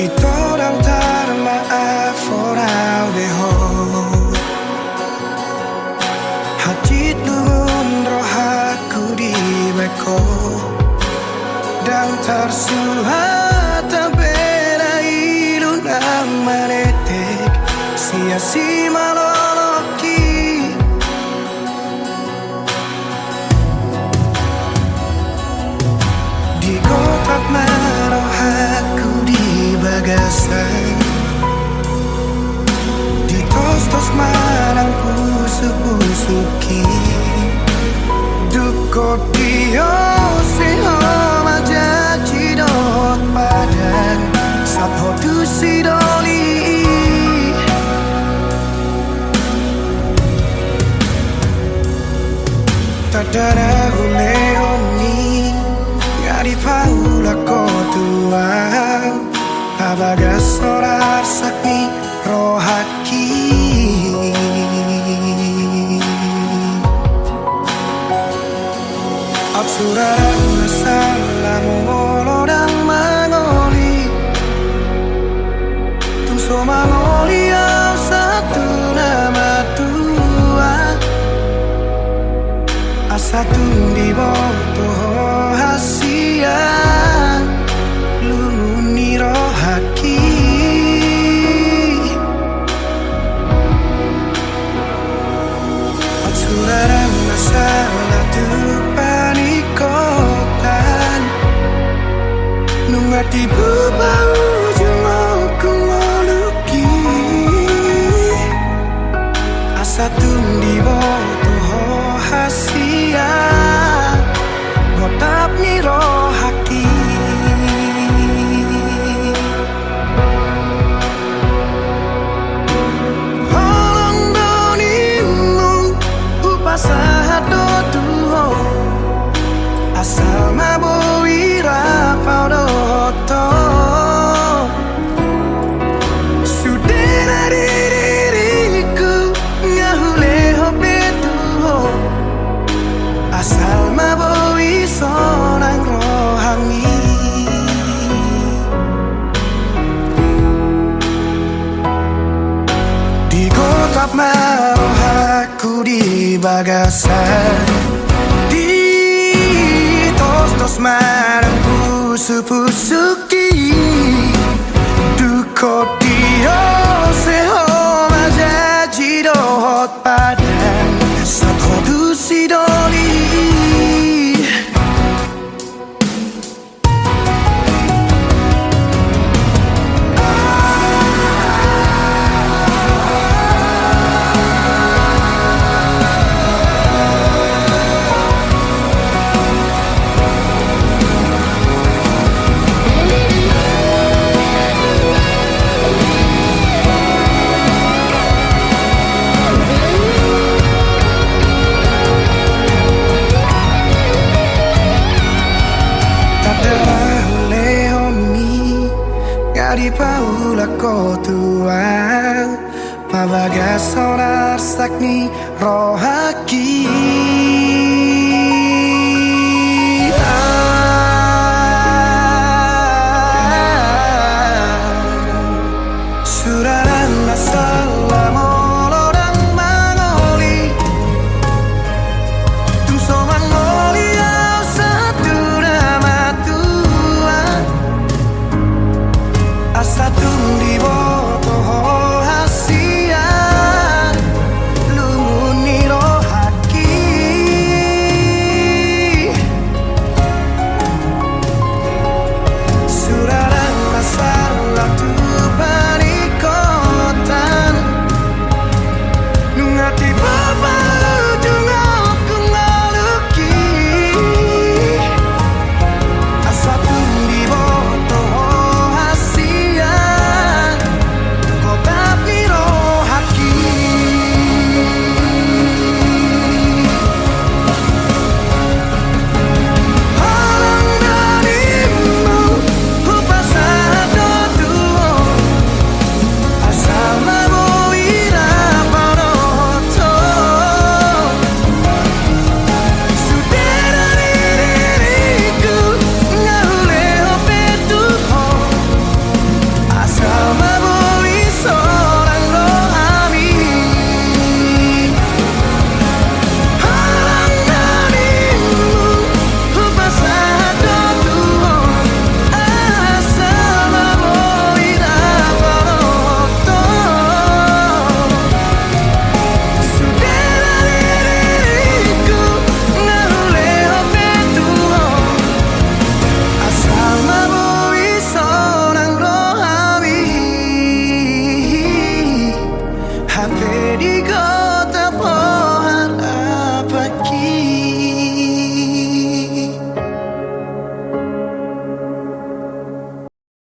Itorang tarmaaf forau deho Hajit nun rohaku di beko Dan tersuhat tabera ilunang manetek Sia-si maloloki Di kotak marohaku di bagasan Di tos-tos marang pusuk-pusuki Duko dio seho majaji dot padan Sapho tu sidoli Tadara huleoni Ngari paula kotua Abagas sorar sakni rohaki Absurang masalah molodang mangoli Tungso mangoli au satu nama tua Asatu di botoh hasia Luni rohaki Absurang masalah tu panikotan Nungati bubau jumau kumoluki Asatung di botoh hasia Gotap ni rohaki Holong donimu upasahat do tuho Asal mabui rapau doto Sudena diriku ngahuleho betuho Asal mabui sonang rohani Di kotap marohaku di bagasan Tos marang pusu-pusuki Duko dio seho majaji dohot padan Sapho tu sidoli Di paula kotua Pabagas sonar sakni rohaki Suraran masalah molodang mangoli Tungso mangoli au satu nama tua Asatu